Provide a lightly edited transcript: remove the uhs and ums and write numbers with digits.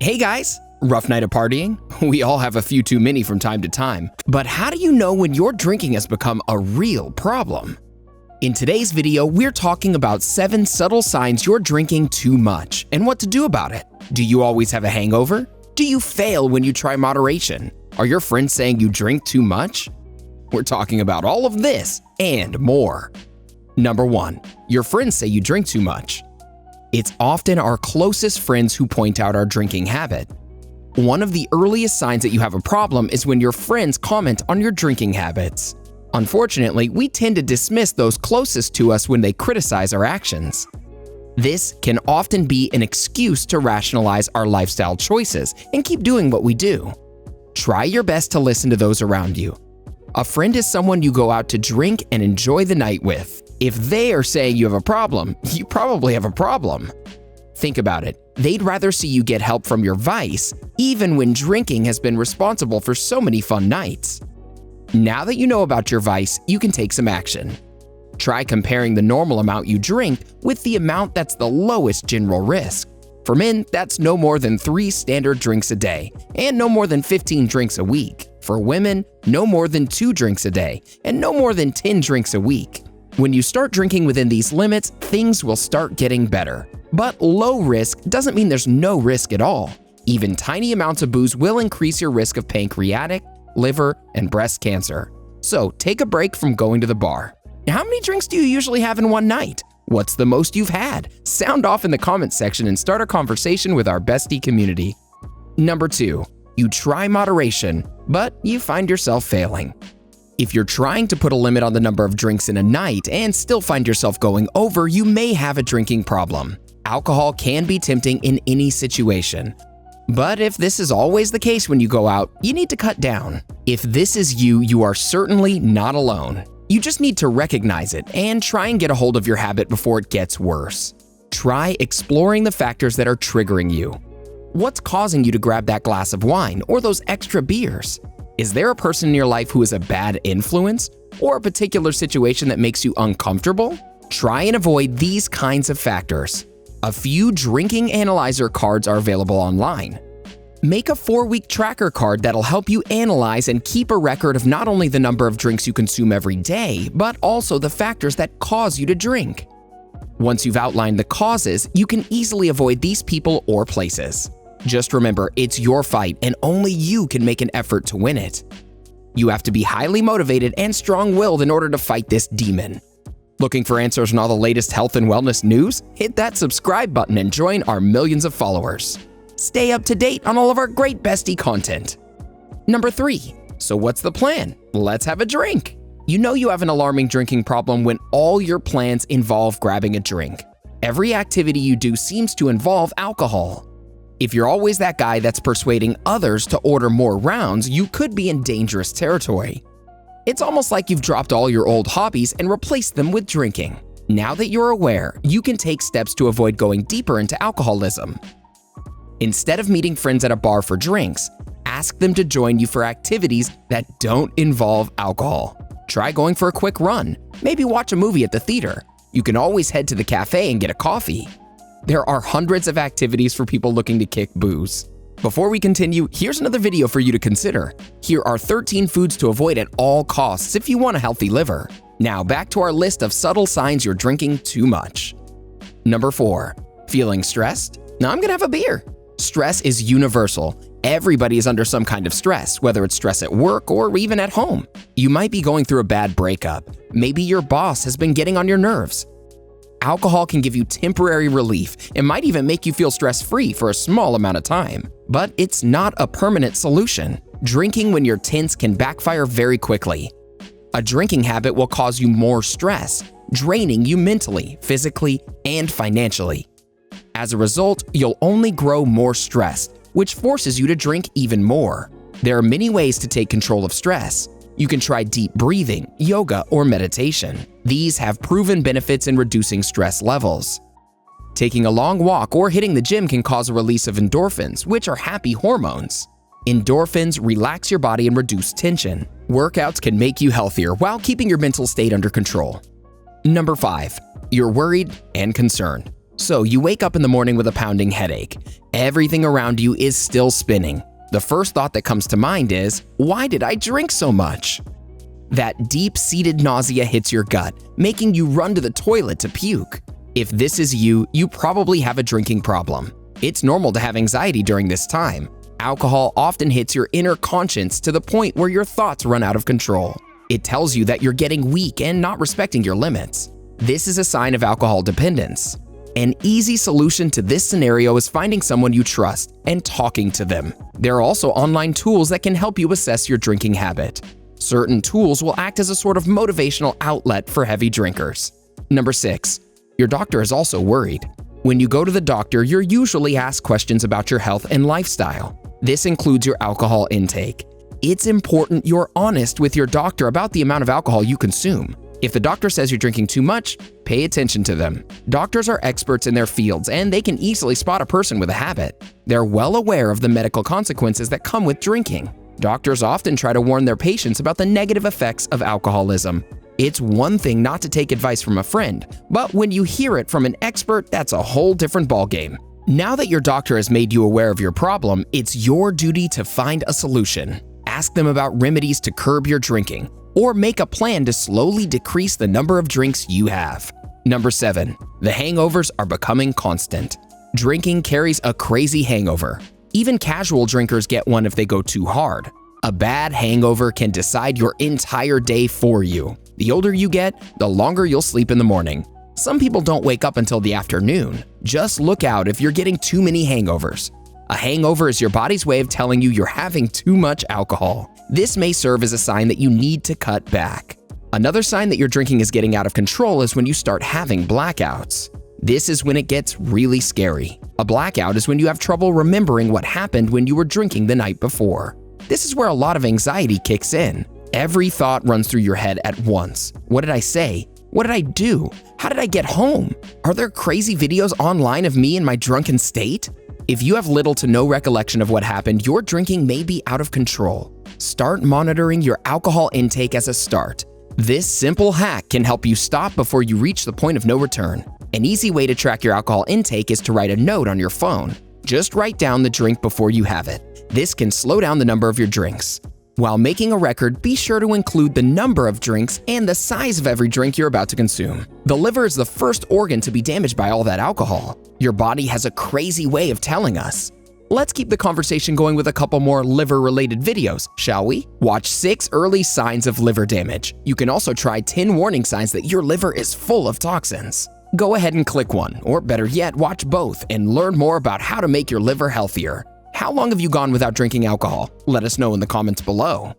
Hey guys, rough night of partying? We all have a few too many from time to time. But how do you know when your drinking has become a real problem? In today's video, we're talking about 7 subtle signs you're drinking too much and what to do about it. Do you always have a hangover? Do you fail when you try moderation? Are your friends saying you drink too much? We're talking about all of this and more. Number 1, your friends say you drink too much. It's often our closest friends who point out our drinking habit. One of the earliest signs that you have a problem is when your friends comment on your drinking habits. Unfortunately, we tend to dismiss those closest to us when they criticize our actions. This can often be an excuse to rationalize our lifestyle choices and keep doing what we do. Try your best to listen to those around you. A friend is someone you go out to drink and enjoy the night with. If they are saying you have a problem, you probably have a problem. Think about it. They'd rather see you get help from your vice, even when drinking has been responsible for so many fun nights. Now that you know about your vice, you can take some action. Try comparing the normal amount you drink with the amount that's the lowest general risk. For men, that's no more than 3 standard drinks a day and no more than 15 drinks a week. For women, no more than 2 drinks a day and no more than 10 drinks a week. When you start drinking within these limits, things will start getting better. But low risk doesn't mean there's no risk at all. Even tiny amounts of booze will increase your risk of pancreatic, liver, and breast cancer. So take a break from going to the bar. How many drinks do you usually have in one night? What's the most you've had? Sound off in the comments section and start a conversation with our Bestie community. Number 2, you try moderation, but you find yourself failing. If you're trying to put a limit on the number of drinks in a night and still find yourself going over, you may have a drinking problem. Alcohol can be tempting in any situation. But if this is always the case when you go out, you need to cut down. If this is you, you are certainly not alone. You just need to recognize it and try and get a hold of your habit before it gets worse. Try exploring the factors that are triggering you. What's causing you to grab that glass of wine or those extra beers? Is there a person in your life who is a bad influence or a particular situation that makes you uncomfortable? Try and avoid these kinds of factors. A few drinking analyzer cards are available online. Make a 4-week tracker card that'll help you analyze and keep a record of not only the number of drinks you consume every day, but also the factors that cause you to drink. Once you've outlined the causes, you can easily avoid these people or places. Just remember, it's your fight and only you can make an effort to win it. You have to be highly motivated and strong-willed in order to fight this demon. Looking for answers on all the latest health and wellness news? Hit that subscribe button and join our millions of followers. Stay up to date on all of our great Bestie content. Number 3, so what's the plan? Let's have a drink. You know you have an alarming drinking problem when all your plans involve grabbing a drink. Every activity you do seems to involve alcohol. If you're always that guy that's persuading others to order more rounds, you could be in dangerous territory. It's almost like you've dropped all your old hobbies and replaced them with drinking. Now that you're aware, you can take steps to avoid going deeper into alcoholism. Instead of meeting friends at a bar for drinks, ask them to join you for activities that don't involve alcohol. Try going for a quick run, maybe watch a movie at the theater. You can always head to the cafe and get a coffee. There are hundreds of activities for people looking to kick booze. Before we continue, here's another video for you to consider. Here are 13 foods to avoid at all costs if you want a healthy liver. Now back to our list of subtle signs you're drinking too much. Number 4, feeling stressed? Now I'm gonna have a beer. Stress is universal. Everybody is under some kind of stress, whether it's stress at work or even at home. You might be going through a bad breakup. Maybe your boss has been getting on your nerves. Alcohol can give you temporary relief and might even make you feel stress-free for a small amount of time. But it's not a permanent solution. Drinking when you're tense can backfire very quickly. A drinking habit will cause you more stress, draining you mentally, physically, and financially. As a result, you'll only grow more stressed, which forces you to drink even more. There are many ways to take control of stress. You can try deep breathing, yoga, or meditation. These have proven benefits in reducing stress levels. Taking a long walk or hitting the gym can cause a release of endorphins, which are happy hormones. Endorphins relax your body and reduce tension. Workouts can make you healthier while keeping your mental state under control. Number 5, you're worried and concerned. So you wake up in the morning with a pounding headache. Everything around you is still spinning. The first thought that comes to mind is, why did I drink so much? That deep-seated nausea hits your gut, making you run to the toilet to puke. If this is you, you probably have a drinking problem. It's normal to have anxiety during this time. Alcohol often hits your inner conscience to the point where your thoughts run out of control. It tells you that you're getting weak and not respecting your limits. This is a sign of alcohol dependence. An easy solution to this scenario is finding someone you trust and talking to them. There are also online tools that can help you assess your drinking habit. Certain tools will act as a sort of motivational outlet for heavy drinkers. Number 6. Your doctor is also worried. When you go to the doctor, you're usually asked questions about your health and lifestyle. This includes your alcohol intake. It's important you're honest with your doctor about the amount of alcohol you consume. If the doctor says you're drinking too much, pay attention to them. Doctors are experts in their fields, and they can easily spot a person with a habit. They're well aware of the medical consequences that come with drinking. Doctors often try to warn their patients about the negative effects of alcoholism. It's one thing not to take advice from a friend, but when you hear it from an expert, that's a whole different ballgame. Now that your doctor has made you aware of your problem, it's your duty to find a solution. Ask them about remedies to curb your drinking, or make a plan to slowly decrease the number of drinks you have. Number 7. The hangovers are becoming constant. Drinking carries a crazy hangover. Even casual drinkers get one if they go too hard. A bad hangover can decide your entire day for you. The older you get, the longer you'll sleep in the morning. Some people don't wake up until the afternoon. Just look out if you're getting too many hangovers. A hangover is your body's way of telling you you're having too much alcohol. This may serve as a sign that you need to cut back. Another sign that your drinking is getting out of control is when you start having blackouts. This is when it gets really scary. A blackout is when you have trouble remembering what happened when you were drinking the night before. This is where a lot of anxiety kicks in. Every thought runs through your head at once. What did I say? What did I do? How did I get home? Are there crazy videos online of me in my drunken state? If you have little to no recollection of what happened, your drinking may be out of control. Start monitoring your alcohol intake as a start. This simple hack can help you stop before you reach the point of no return. An easy way to track your alcohol intake is to write a note on your phone. Just write down the drink before you have it. This can slow down the number of your drinks. While making a record, be sure to include the number of drinks and the size of every drink you're about to consume. The liver is the first organ to be damaged by all that alcohol. Your body has a crazy way of telling us. Let's keep the conversation going with a couple more liver-related videos, shall we? Watch 6 early signs of liver damage. You can also try 10 warning signs that your liver is full of toxins. Go ahead and click one, or better yet, watch both and learn more about how to make your liver healthier. How long have you gone without drinking alcohol? Let us know in the comments below.